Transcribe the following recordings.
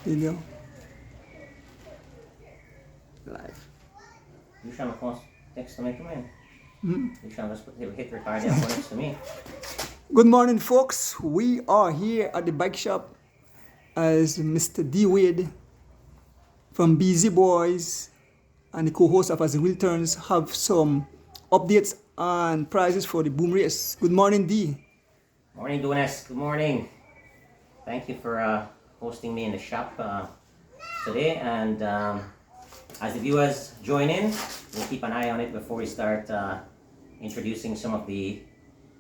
Video. Live. You trying to post next to me, come in. You trying to hit record and put next to me. Good morning, folks. We are here at the bike shop as Mr. D. Wade from BZ Boys and the co-host of As the Wheel Turns have some updates and prizes for the boom race. Good morning, D. Morning, Dunes. Good morning. Thank you for hosting me in the shop today. And as the viewers join in, we'll keep an eye on it before we start introducing some of the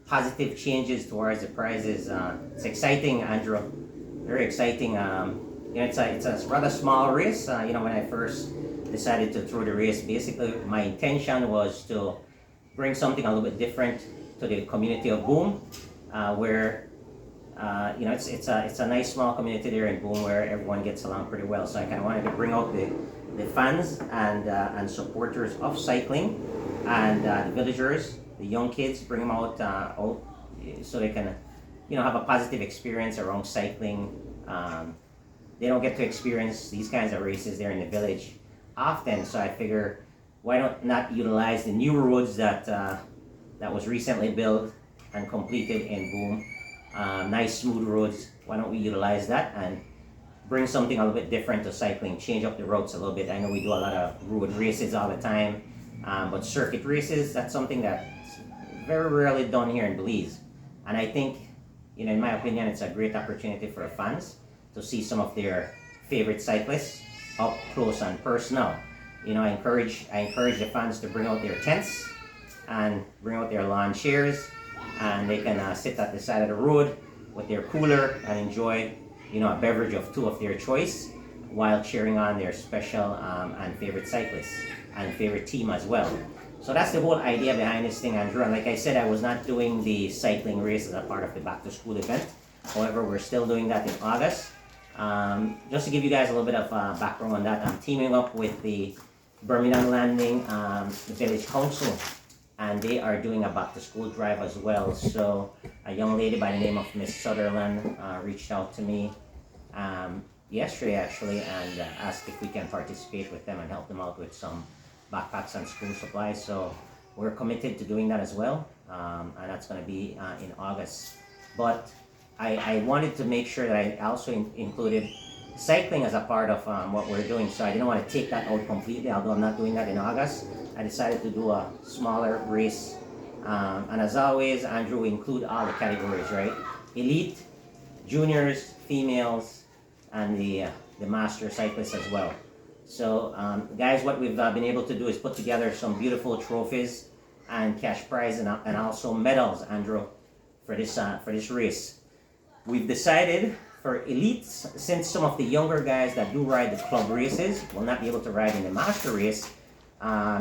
positive changes towards the prizes. It's exciting, Andrew. Very exciting. It's a rather small race. When I first decided to throw the race, basically my intention was to bring something a little bit different to the community of Boom, where it's a nice small community there in Boom where everyone gets along pretty well. So I kind of wanted to bring out the fans and supporters of cycling and the villagers, the young kids, bring them out so they can have a positive experience around cycling. They don't get to experience these kinds of races there in the village often, so I figure why not utilize the new roads that was recently built and completed in Boom. Nice smooth roads. Why don't we utilize that and bring something a little bit different to cycling, change up the routes a little bit. I know we do a lot of road races all the time, but circuit races, that's something that's very rarely done here in Belize. And I think, in my opinion, it's a great opportunity for fans to see some of their favorite cyclists up close and personal. I encourage the fans to bring out their tents and bring out their lawn chairs, and they can sit at the side of the road with their cooler and enjoy a beverage of two of their choice while cheering on their special and favorite cyclists and favorite team as well. So that's the whole idea behind this thing, Andrew. And like I said, I was not doing the cycling race as a part of the back to school event. However, we're still doing that in August. Just to give you guys a little bit of background on that, I'm teaming up with the Birmingham Landing Village Council, and they are doing a back to school drive as well. So a young lady by the name of Miss Sutherland reached out to me yesterday actually and asked if we can participate with them and help them out with some backpacks and school supplies. So we're committed to doing that as well, and that's going to be in August. But I wanted to make sure that I also included cycling as a part of what we're doing. So I didn't want to take that out completely, although I'm not doing that in August. I decided to do a smaller race. And as always, Andrew, we include all the categories, right? Elite, juniors, females, and the master cyclists as well. So guys, what we've been able to do is put together some beautiful trophies and cash prize and also medals, Andrew, for this race. We've decided for elites, since some of the younger guys that do ride the club races will not be able to ride in the master race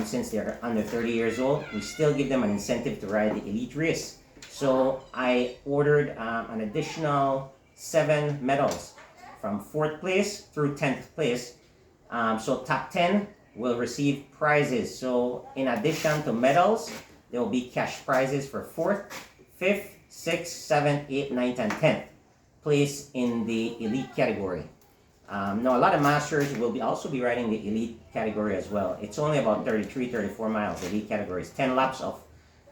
since they're under 30 years old, we still give them an incentive to ride the elite race. So I ordered an additional 7 medals from 4th place through 10th place. So top 10 will receive prizes. So in addition to medals, there will be cash prizes for 4th, 5th, 6th, 7th, 8th, 9th, and 10th place in the elite category. Now a lot of masters will also be riding the elite category as well. It's only about 34 miles. The elite category is 10 laps of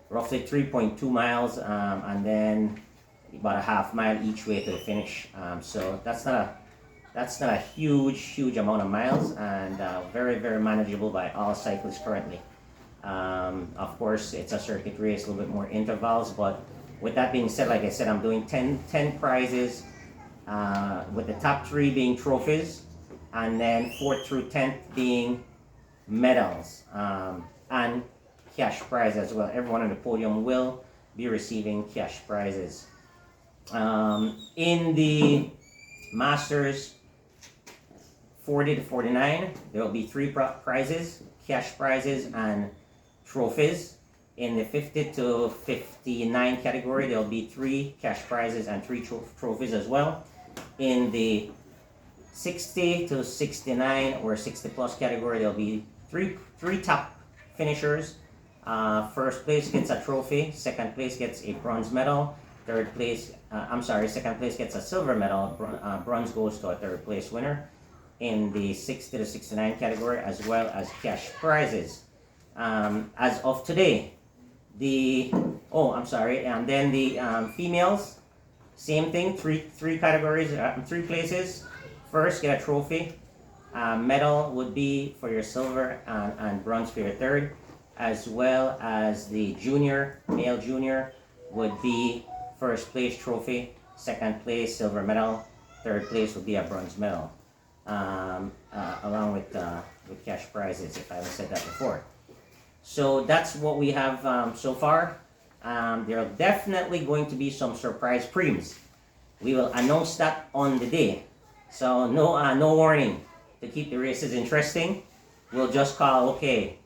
roughly 3.2 miles, and then about a half mile each way to the finish. So that's not a huge amount of miles, and very, very manageable by all cyclists currently. Of course, it's a circuit race, a little bit more intervals, but with that being said, like I said, I'm doing 10 prizes, with the top 3 being trophies, and then 4th through 10th being medals and cash prize as well. Everyone on the podium will be receiving cash prizes. In the Masters 40 to 49, there will be 3 prizes, cash prizes and trophies. In the 50 to 59 category, there will be 3 cash prizes and 3 trophies as well. In the 60 to 69 or 60 plus category, there will be three top finishers. First place gets a trophy, second place gets a bronze medal, second place gets a silver medal, bronze goes to a third place winner. in the 60 to 69 category, as well as cash prizes. As of today, and then the females, same thing, three categories, 3 places. First, get a trophy. Medal would be for your silver and bronze for your third, as well as the male junior would be first place trophy, second place silver medal, third place would be a bronze medal, along with cash prizes, if I haven't said that before. So that's what we have so far. There are definitely going to be some surprise prems. We will announce that on the day. So no warning. To keep the races interesting, we'll just call, okay,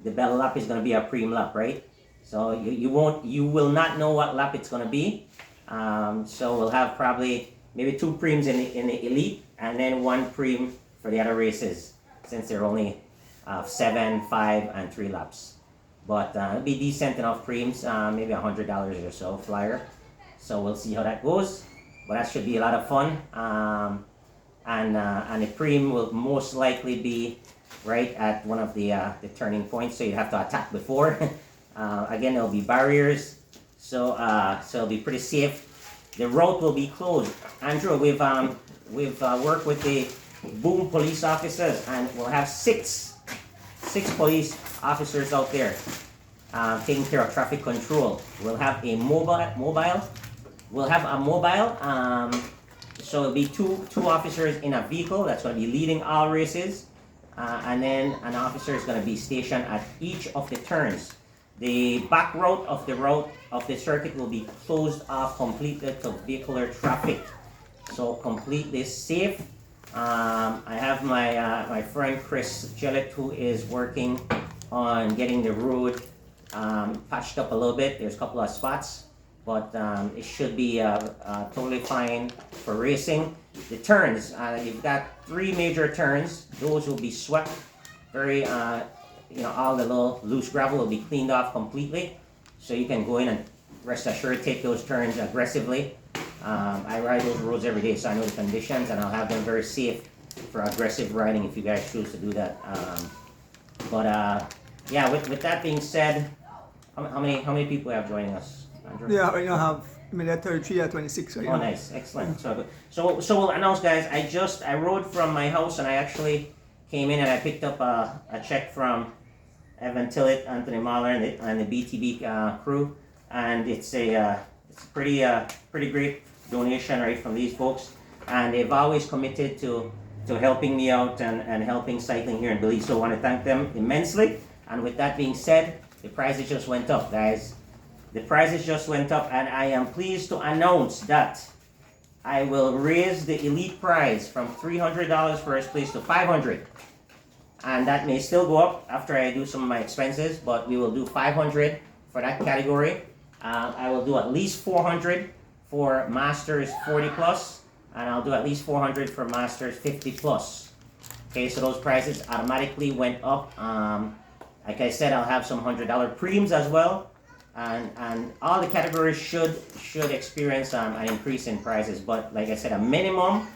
the bell lap is going to be a prem lap, right? So you will not know what lap it's going to be. So we'll have probably maybe 2 prems in the elite, and then 1 prem for the other races, since they're only 7, 5, and 3 laps. But it'll be decent enough prems, maybe $100 or so flyer. So we'll see how that goes. But that should be a lot of fun. And the prem will most likely be right at one of the turning points, so you have to attack before. Again, there'll be barriers, so it'll be pretty safe. The road will be closed. Andrew, we've worked with the Boom police officers, and we'll have six police officers out there taking care of traffic control. We'll have a mobile. We'll have a mobile. So it'll be two officers in a vehicle that's going to be leading all races, and then an officer is going to be stationed at each of the turns. The back route of the circuit will be closed off completely to vehicular traffic, so completely safe. I have my friend Chris Gillett, who is working on getting the road patched up a little bit. There's a couple of spots, but it should be totally fine for racing. The turns, you've got 3 major turns. Those will be swept. Very, all the little loose gravel will be cleaned off completely. So you can go in and rest assured take those turns aggressively. I ride those roads every day, so I know the conditions, and I'll have them very safe for aggressive riding if you guys choose to do that. Yeah, with that being said, how many people have joining us, Andrew? Yeah, right now I have 33 or 26 right now. Oh, nice, excellent. So we'll announce, guys. I rode from my house, and I actually came in and I picked up a check from Evan Tillett, Anthony Mahler, and the BTB crew, and it's a pretty great donation right from these folks, and they've always committed to helping me out and helping cycling here in Belize. So I want to thank them immensely. And with that being said, the prizes just went up, guys. The prizes just went up, and I am pleased to announce that I will raise the elite prize from $300 first place to $500. And that may still go up after I do some of my expenses, but we will do $500 for that category. I will do at least $400 for Masters 40 plus, and I'll do at least $400 for Masters 50 plus. Okay, so those prices automatically went up. Like I said, I'll have some $100 prems as well, and all the categories should experience an increase in prices. But like I said, a minimum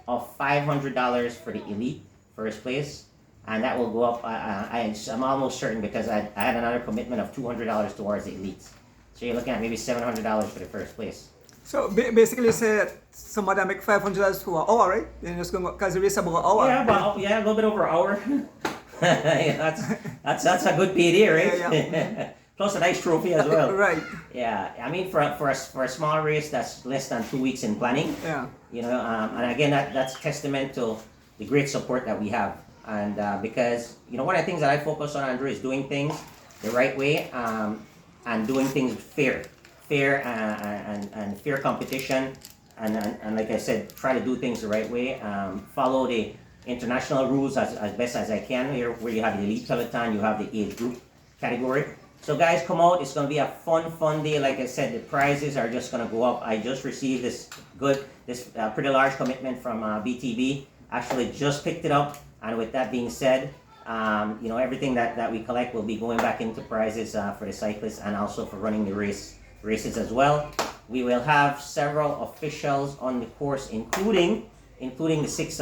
of $500 for the elite first place, and that will go up. I'm almost certain, because I had another commitment of $200 towards the elites. So you're looking at maybe $700 for the first place. So basically, say that somebody make $500 for an hour, right? Then just going because the race about an hour. Yeah, a little bit over an hour. Yeah, that's a good payday, right? Yeah. Plus a nice trophy as well. Right. Yeah, I mean for a small race that's less than 2 weeks in planning. Yeah. And again that's testament to the great support that we have, and because one of the things that I focus on, Andrew, is doing things the right way, and doing things fair and fair competition, and like I said, try to do things the right way. Follow the international rules as best as I can. Here, where you have the elite peloton, you have the age group category. So guys, come out. It's going to be a fun day. Like I said, the prizes are just going to go up. I just received this pretty large commitment from BTB. Actually, just picked it up. And with that being said, everything that we collect will be going back into prizes for the cyclists, and also for running the races as well. We will have several officials on the course, including the 6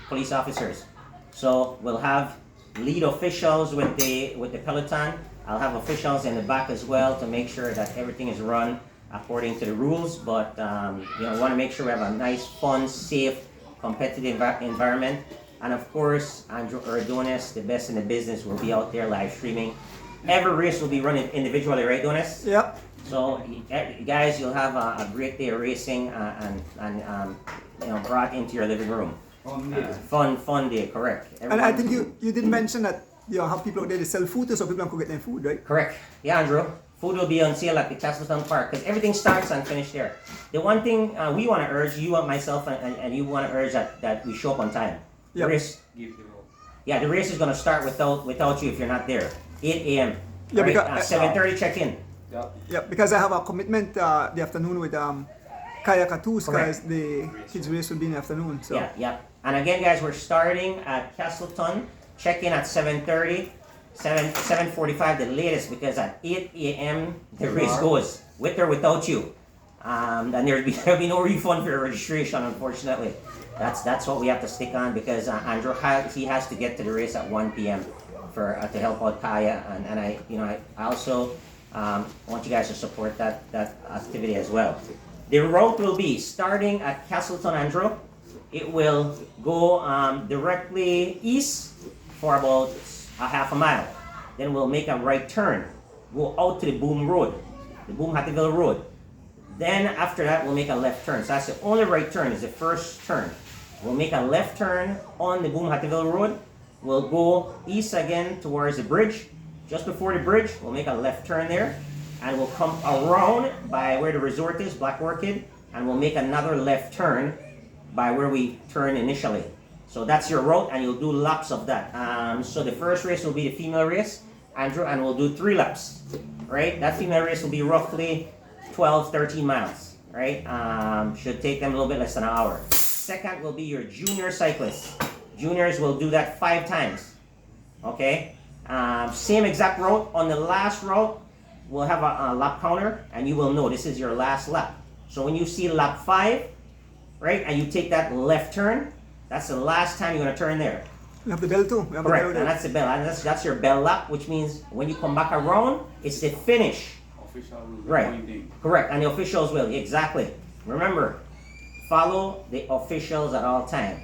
police officers. So we'll have lead officials with the peloton. I'll have officials in the back as well to make sure that everything is run according to the rules. But you know, we want to make sure we have a nice, fun, safe, competitive environment. And of course, Andrew Donis, the best in the business, will be out there live streaming. Every race will be running individually, right, Donis? Yep. So, guys, you'll have a great day of racing and you know, brought into your living room. Fun day, correct. And I think you did mention that you have people out there that sell food, so people can get their food, right? Correct. Yeah, Andrew. Food will be on sale at the Castleton Park because everything starts and finishes there. The one thing we want to urge, you and myself, and you want to urge that we show up on time. Yep. The race is going to start without you if you're not there. 8 a.m. Yeah, right? 7:30 check-in. Yeah, because I have a commitment the afternoon with Kayak Katus, because the kids race will be in the afternoon. So. Yeah. And again, guys, we're starting at Castleton. Check-in at 7:30. 7:45 the latest, because at 8 a.m. the race goes, with or without you. And there'll be no refund for your registration, unfortunately. That's what we have to stick on, because Andrew has to get to the race at 1 p.m. for to help out Kaya, and I also want you guys to support that activity as well. The route will be starting at Castleton, Andrew. It will go directly east for about a half a mile. Then we'll make a right turn, go out to the Boom Road, the Boom Hattieville Road. Then after that, we'll make a left turn. So that's the only right turn, is the first turn. We'll make a left turn on the Boom Hattieville Road. We'll go east again towards the bridge. Just before the bridge, we'll make a left turn there. And we'll come around by where the resort is, Black Orchid, and we'll make another left turn by where we turned initially. So that's your route, and you'll do laps of that. So the first race will be the female race, Andrew, and we'll do 3 laps, right? That female race will be roughly 12, 13 miles, right? Should take them a little bit less than an hour. Second will be your junior cyclists. Juniors will do that 5 times, okay? Same exact route. On the last route, we'll have a lap counter, and you will know this is your last lap. So when you see lap 5, right, and you take that left turn, that's the last time you're going to turn there. We have the bell too. We have Correct, the bell and that's the bell. And that's your bell lap, which means when you come back around, it's the finish. Official rules. Right. Correct, and the officials will. Exactly. Remember, follow the officials at all time.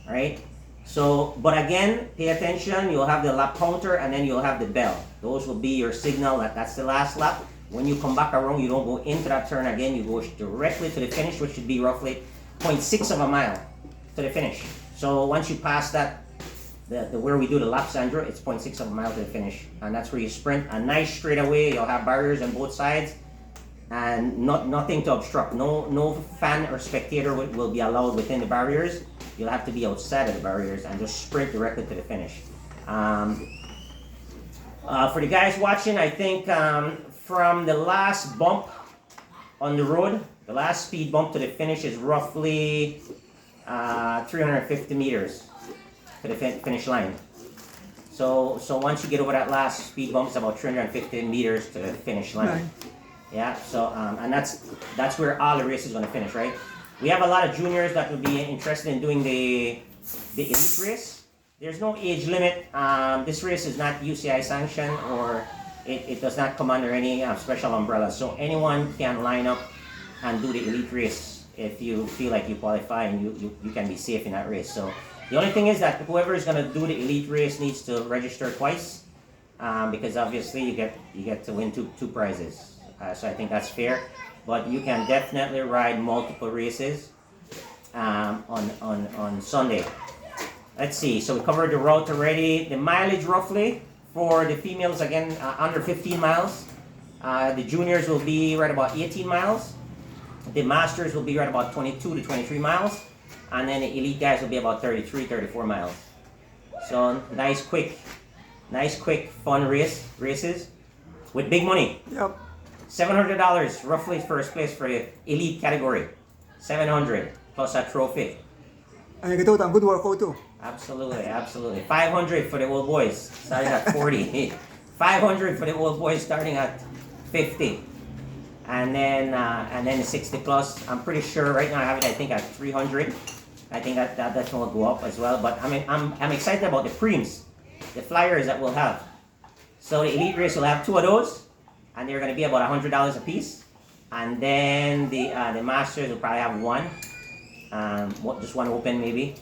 Right? So, but again, pay attention. You'll have the lap counter, and then you'll have the bell. Those will be your signal that that's the last lap. When you come back around, you don't go into that turn again. You go directly to the finish, which should be roughly 0.6 of a mile to the finish. So once you pass that, where we do the laps, Andrew, it's 0.6 of a mile to the finish, and that's where you sprint a nice straightaway. You'll have barriers on both sides, and nothing to obstruct. No fan or spectator will be allowed within the barriers. You'll have to be outside of the barriers and just sprint directly to the finish. For the guys watching, I think from the last bump on the road, the last speed bump to the finish is roughly 350 meters to the finish line. So once you get over that last speed bump, it's about 350 meters to the finish line. Right. Yeah. So and that's where all the race is going to finish, right? We have a lot of juniors that will be interested in doing the elite race. There's no age limit. This race is not UCI sanctioned, or it does not come under any special umbrella. So anyone can line up and do the elite race if you feel like you qualify and you can be safe in that race. So the only thing is that whoever is going to do the elite race needs to register twice, because obviously you get to win two prizes. So I think that's fair. But you can definitely ride multiple races on Sunday. Let's see. So we covered the route already. The mileage roughly for the females, again, under 15 miles. The juniors will be right about 18 miles. The masters will be right about 22 to 23 miles. And then the elite guys will be about 33, 34 miles. So nice, quick, fun races with big money. Yep. $700 roughly first place for the elite category. $700 plus a trophy. And you get out and good workout too. Absolutely. $500 for the old boys starting at 40. $500 for the old boys starting at 50. And then the 60 plus. I'm pretty sure right now I have it, I think, at $300. I think that will go up as well. But I mean, I'm excited about the preems, the flyers that we'll have. So the elite race will have 2 of those, and they're going to be about $100 a piece. And then the masters will probably have 1, just 1 open maybe.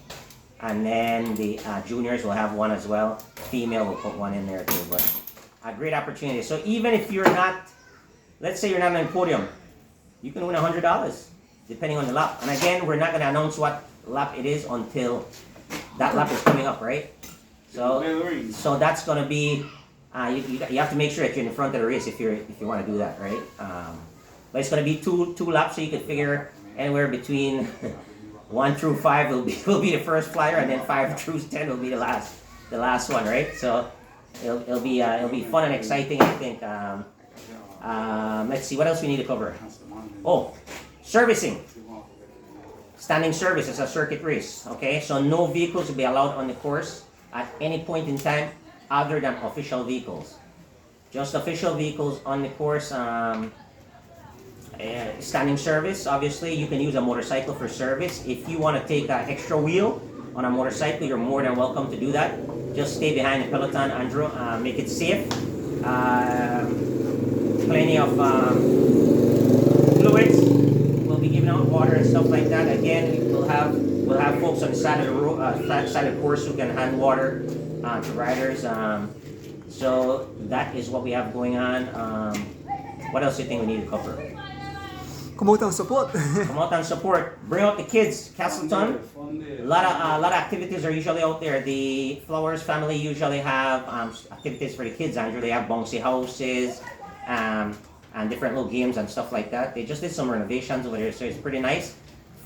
And then the juniors will have 1 as well. Female will put 1 in there too. But a great opportunity. So even if you're not, let's say you're not on the podium, you can win $100 depending on the lap. And again, we're not going to announce what lap it is until that lap is coming up, right? So that's going to be, you have to make sure that you're in front of the race if you want to do that, right? But it's going to be two laps, so you can figure anywhere between 1 through 5 will be the first flyer, and then 5 through 10 will be the last one, right? So it'll be fun and exciting, I think. Let's see what else we need to cover. Oh, servicing. Standing service is a circuit race. Okay, so no vehicles will be allowed on the course at any point in time other than official vehicles. Just official vehicles on the course. Standing service, obviously, you can use a motorcycle for service. If you want to take an extra wheel on a motorcycle, you're more than welcome to do that. Just stay behind the peloton, Andrew. Make it safe. Plenty of fluids. We'll be giving out water and stuff like that. Again, we'll have folks on the side of the road, side of the course who can hand water to riders. So that is what we have going on. What else do you think we need to cover? Come out and support. Come out and support. Bring out the kids. Castleton. A lot of activities are usually out there. The Flowers family usually have activities for the kids, Andrew. They have bouncy houses and different little games and stuff like that. They just did some renovations over there, so it's pretty nice.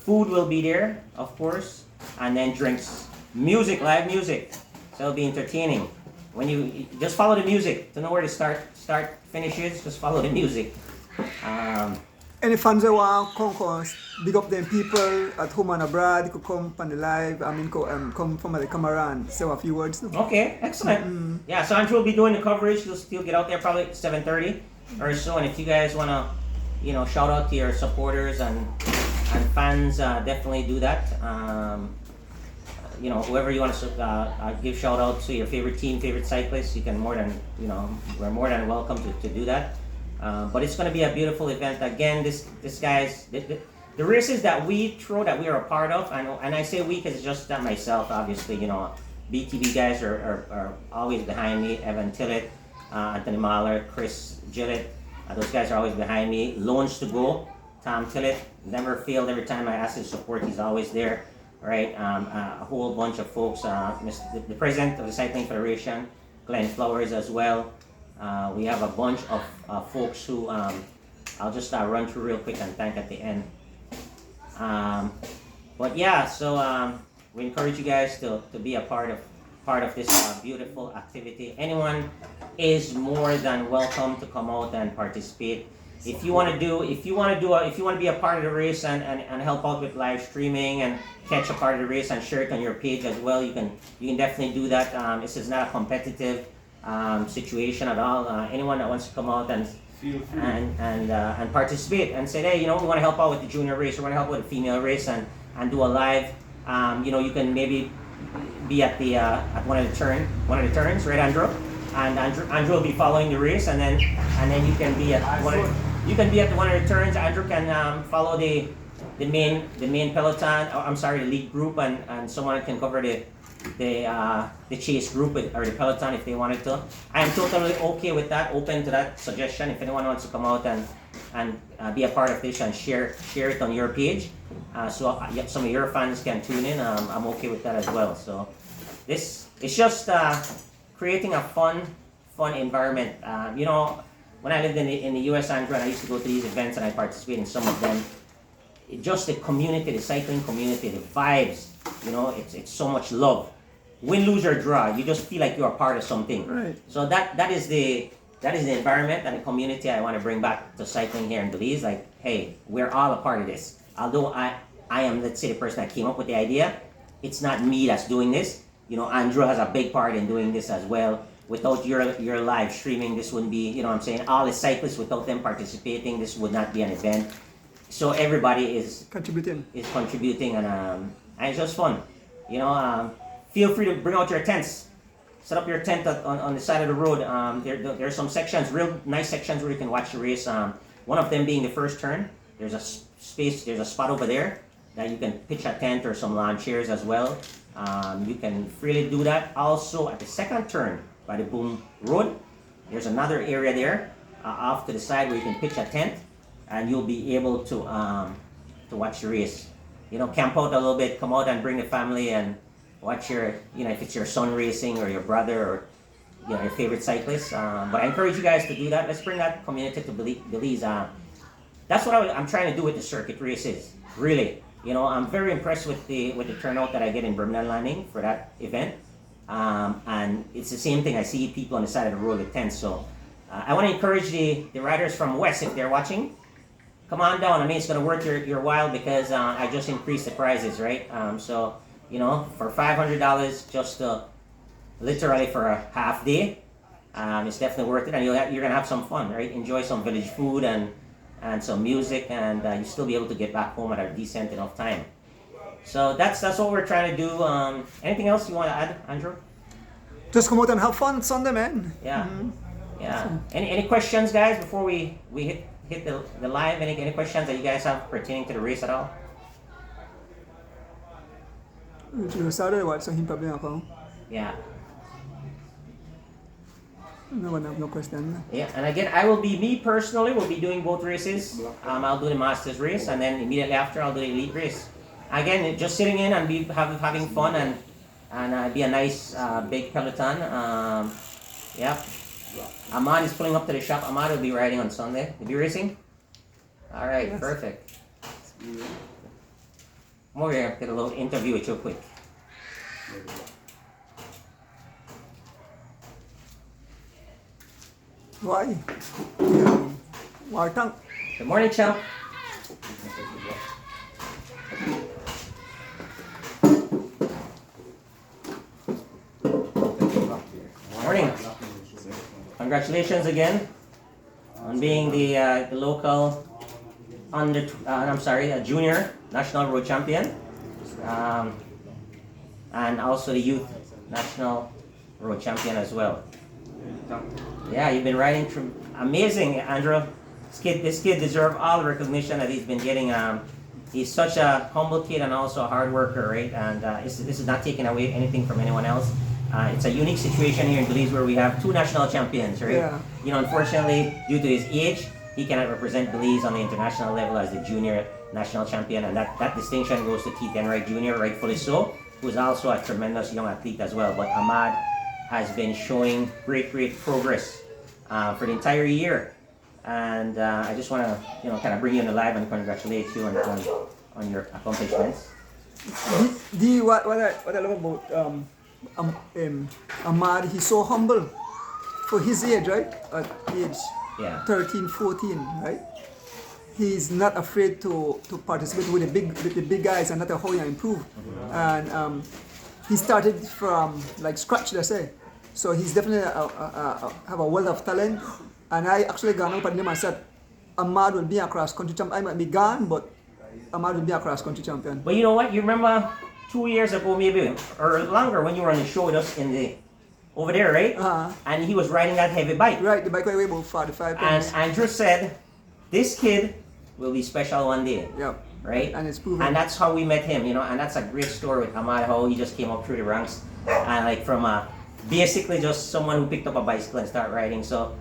Food will be there, of course, and then drinks. Music, live music. So it'll be entertaining. When you just follow the music to know where to start, finishes. Just follow the music. Any fans that want to come, big up them people at home and abroad, could come from the live, come from the camera and say a few words. No? Okay, excellent. Yeah, so Andrew will be doing the coverage. He'll get out there probably at 7:30 or so. And if you guys want to, shout out to your supporters and fans, definitely do that. Whoever you want to give shout out to, your favorite team, favorite cyclist, you can we're more than welcome to do that. But it's going to be a beautiful event. Again, this guys, the races that we throw, that we are a part of, and I say we because it's just not myself, obviously, BTB guys are always behind me. Evan Tillett, Anthony Mahler, Chris Gillett, those guys are always behind me. Loans to Go, Tom Tillett, never failed. Every time I ask his support, he's always there. Right, a whole bunch of folks, the president of the Cycling Federation, Glenn Flowers as well. We have a bunch of folks who I'll just run through real quick and thank at the end. But yeah, so we encourage you guys to be a part of this beautiful activity. Anyone is more than welcome to come out and participate. If you want to be a part of the race and help out with live streaming and catch a part of the race and share it on your page as well, you can definitely do that. This is not a competitive situation at all. Anyone that wants to come out and participate and say, hey, we want to help out with the junior race, we want to help with the female race and do a live. You can maybe be at the at one of the turns, right, Andrew? And Andrew will be following the race, and then you can be at one of the turns. Andrew can follow the main peloton. The lead group, and someone can cover the chase group or the peloton if they wanted to. I am totally okay with that. Open to that suggestion. If anyone wants to come out and be a part of this and share it on your page, so some of your fans can tune in. I'm okay with that as well. So this it's just creating a fun environment. When I lived in the U.S., Andrew, and I used to go to these events and I participate in some of them. Just the community, the cycling community, the vibes. It's so much love. Win, lose or draw, you just feel like you're a part of something. Right. So that is the environment and the community I want to bring back to cycling here in Belize. Like, hey, we're all a part of this. Although I am, let's say, the person that came up with the idea, it's not me that's doing this. Andrew has a big part in doing this as well. Without your live streaming, this wouldn't be, all the cyclists, without them participating, this would not be an event. So everybody is contributing, and and it's just fun. You know, feel free to bring out your tents. Set up your tent on the side of the road. There are some sections, real nice sections where you can watch the race. One of them being the first turn. There's a space, there's a spot over there that you can pitch a tent or some lawn chairs as well. You can freely do that. Also, at the second turn by the Boom Road, there's another area there off to the side where you can pitch a tent, and you'll be able to watch the race. You know, camp out a little bit, come out and bring the family and watch your, you know, if it's your son racing or your brother or, you know, your favorite cyclist. But I encourage you guys to do that. Let's bring that community to Belize. That's what I'm trying to do with the circuit races. Really, you know, I'm very impressed with the turnout that I get in Birmingham Landing for that event. And it's the same thing. I see people on the side of the road with tents. So I want to encourage the riders from West, if they're watching, come on down. I mean, it's going to worth your while because I just increased the prices, right? So, you know, for $500 just literally for a half day, it's definitely worth it, and you're going to have some fun, right? Enjoy some village food and some music, and you still be able to get back home at a decent enough time. So that's what we're trying to do. Anything else you want to add, Andrew? Just come out and have fun Sunday, man. Yeah, yeah. Any questions, guys, before we hit the live? Any questions that you guys have pertaining to the race at all? Saturday, what? So him probably not. Yeah. No one have no question. Yeah, and again, me personally will be doing both races. I'll do the Masters race, and then immediately after I'll do the Elite race. Again, just sitting in and having fun and be a nice big peloton. Yeah. Ahmad is pulling up to the shop. Ahmad will be riding on Sunday. Will you be racing? All right, yes. Perfect. I'm over here, get a little interview with you quick. Why? Wartang. Good morning, champ. Morning. Congratulations again on being the local junior national road champion, and also the youth national road champion as well. Yeah, you've been riding amazing, Andrew. This kid deserves all the recognition that he's been getting. He's such a humble kid and also a hard worker, right? And this is not taking away anything from anyone else. It's a unique situation here in Belize where we have two national champions, right? Yeah. You know, unfortunately, due to his age, he cannot represent Belize on the international level as the junior national champion, and that distinction goes to Keith Enright Jr., rightfully so, who is also a tremendous young athlete as well. But Ahmad has been showing great progress for the entire year, and I just want to kind of bring you on the live and congratulate you on your accomplishments. What I love about Ahmad, he's so humble for his age, right? At age 13, 14, right? He's not afraid to participate with the big guys and not how he improve. Mm-hmm. And he started from like scratch, let's say. So he's definitely have a wealth of talent. And I actually gone up at him and said, Ahmad will be a cross-country champion. I might be gone, but Ahmad will be a cross-country champion. But you know what? You remember 2 years ago, maybe, or longer, when you were on the show with us over there, right? And he was riding that heavy bike. Right, the bike weighed about 45 pounds. And Andrew said, this kid will be special one day. Yep. Right? And it's proven. And that's how we met him, and that's a great story with Ahmad, how he just came up through the ranks, and like from basically just someone who picked up a bicycle and started riding. So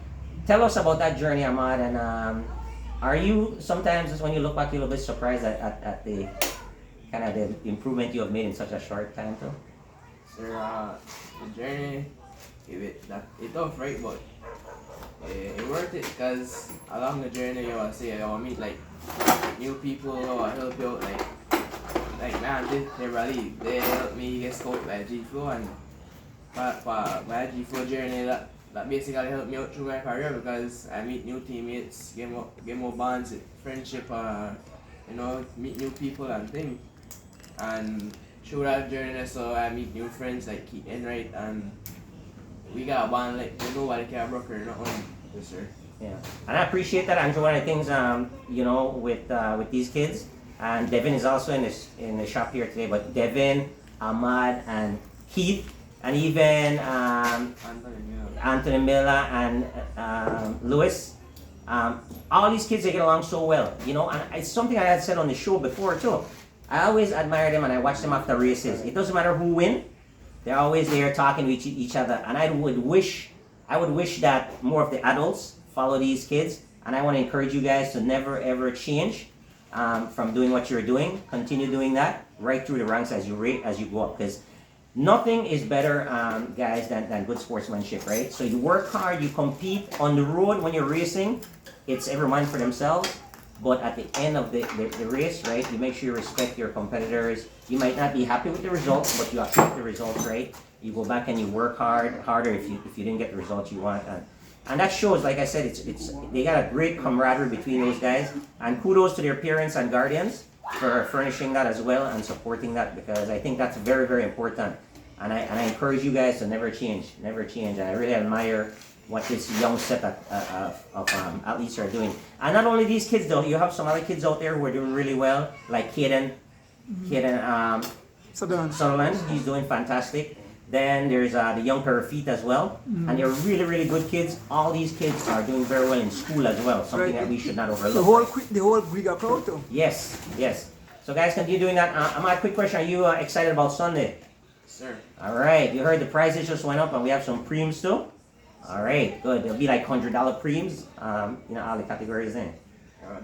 tell us about that journey, Ahmad, and are you sometimes, when you look back, you're a little bit surprised at the kind of the improvement you have made in such a short time too? Sir, the journey, it's tough, right? But it worth it, because along the journey, you will see, you will meet like new people who will help you out, like man, they helped me get scoped by G-Flow, and for my G-Flow journey, that basically helped me out through my career, because I meet new teammates, get more bonds, friendship, meet new people and things. And through that journey, so I meet new friends like Keith Enright, and we got a bond like nobody can break her, not only this sir. Yeah, and I appreciate that, Andrew. One of the things, with these kids, and Devin is also in the shop here today. But Devin, Ahmad, and Keith, and even Anthony Miller and Lewis. All these kids, they get along so well, you know, and it's something I had said on the show before too. I always admire them and I watch them after races. It doesn't matter who win, they're always there talking to each other. And I would wish that more of the adults follow these kids. And I want to encourage you guys to never ever change from doing what you're doing. Continue doing that right through the ranks as you go up, because nothing is better, guys, than good sportsmanship, right? So you work hard, you compete on the road when you're racing. It's every man for themselves. But at the end of the race, right, you make sure you respect your competitors. You might not be happy with the results, but you accept the results, right? You go back and you work harder if you didn't get the results you want. And that shows, like I said, it's they got a great camaraderie between those guys. And kudos to their parents and guardians for furnishing that as well and supporting that, because I think that's very, very important. And I encourage you guys to never change. And I really admire what this young set of athletes are doing. And not only these kids though, you have some other kids out there who are doing really well, like Caden Sutherland, he's doing fantastic. Then there's the young pair of feet as well, and they're really, really good kids. All these kids are doing very well in school as well, something that we should not overlook. The whole Griga crowd too. Yes. So guys, continue doing that. Ahmad, quick question, are you excited about Sunday? Sir. All right, you heard the prices just went up and we have some preems too? All right, good. There'll be like $100 preems, all the categories in.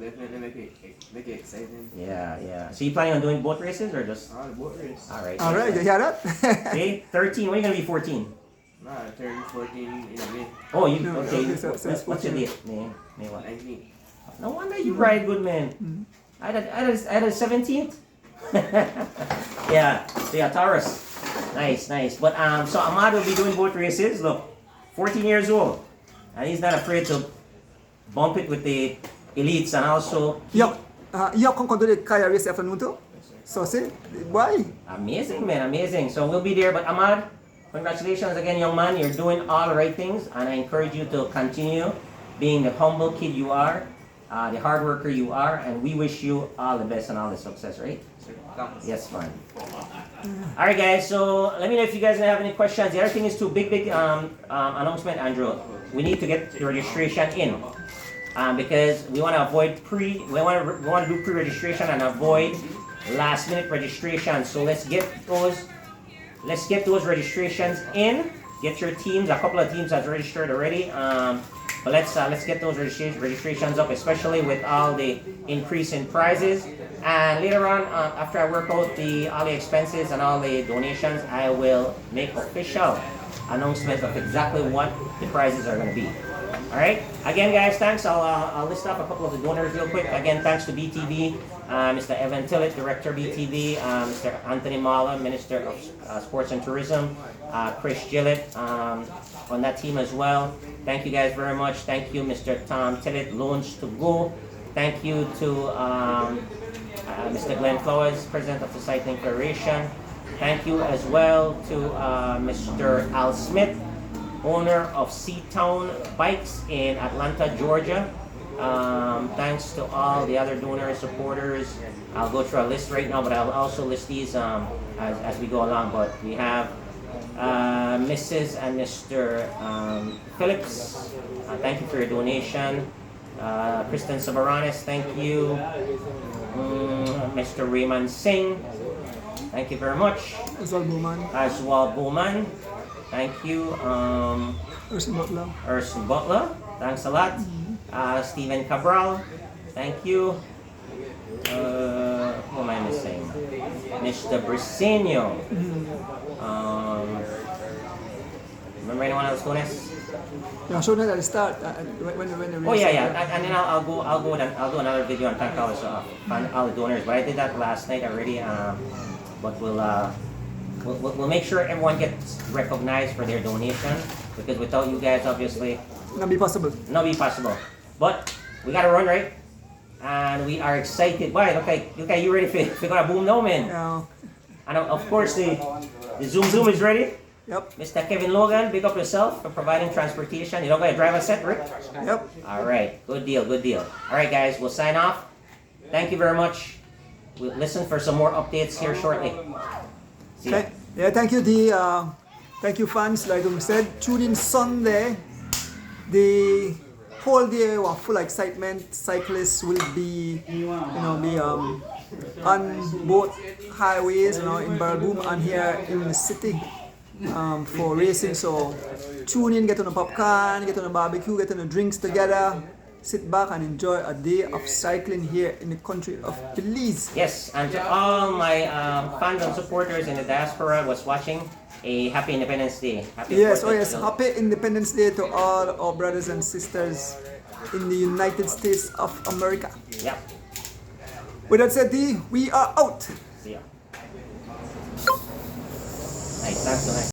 Definitely make it exciting. Yeah. So you planning on doing boat races or just? The boat race. All right, you hear that? See, 13, when are you going to be 14? Nah, 13, 14 in May. Oh, okay. What's your date? May what? 19. No wonder you ride good, man. I had a 17th. Yeah, Taurus. Nice. But so Ahmad will be doing boat races. Look, 14 years old, and he's not afraid to bump it with the elites, and also you come to the kayak race afternoon too? So see, why? Amazing, man, amazing. So we'll be there. But Ahmad, congratulations again, young man. You're doing all the right things, and I encourage you to continue being the humble kid you are, the hard worker you are, and we wish you all the best and all the success, right? Yes, fine. All right, guys. So let me know if you guys have any questions. The other thing is too big announcement, Andrew. We need to get the registration in, because we want to avoid we want to do pre-registration and avoid last-minute registration. So let's get those registrations in. Get your teams. A couple of teams have registered already. But let's get those registrations up, especially with all the increase in prizes. And later on, after I work out all the expenses and all the donations, I will make official announcements of exactly what the prizes are going to be. All right. Again, guys, thanks. I'll list off a couple of the donors real quick. Again, thanks to BTV, Mr. Evan Tillett, Director BTV, Mr. Anthony Mala, Minister of Sports and Tourism, Chris Gillett on that team as well. Thank you guys very much. Thank you, Mr. Tom Tillett, Loans to Go. Thank you to Mr. Glenn Flores, President of the Cycling Federation. Thank you as well to Mr. Al Smith, owner of Seatown Bikes in Atlanta, Georgia. Thanks to all the other donors, supporters. I'll go through a list right now, but I'll also list these as we go along. But we have Mrs. and Mr. Phillips. Thank you for your donation. Kristen Sabaranis, thank you. Mr. Raymond Singh, thank you very much. Aswal Bowman, thank you. Urson Butler, thanks a lot. Stephen Cabral, thank you. Who am I missing? Mr. Briseño. Remember anyone else, Gomez? Yeah, show that at the start when the Oh yeah, and then I'll do another video and thank all the donors. But I did that last night already. But we'll make sure everyone gets recognized for their donation, because without you guys, obviously, not be possible. But we gotta run, right? And we are excited. Why? Okay, you ready for gonna boom now, man? Yeah. And of course the Zoom is ready. Yep. Mr. Kevin Logan, big up yourself for providing transportation. You don't got to drive a set, Rick? Yep. All right, good deal. All right, guys, we'll sign off. Thank you very much. we'll listen for some more updates here shortly. See ya. Yeah, thank you, D. Thank you, fans. Like we said, tune in Sunday. The whole day were full of excitement. Cyclists will be, on both highways, in Barboom and here in the city for racing. So tune in, get on a popcorn, get on a barbecue, get on the drinks together. Sit back and enjoy a day of cycling here in the country of Belize. Yes, and to all my fans and supporters in the diaspora was watching, a happy Independence Day. Happy 4th of July. Happy Independence Day to all our brothers and sisters in the United States of America. Yep. With that said, D, we are out. See ya. Nice, thanks, nice.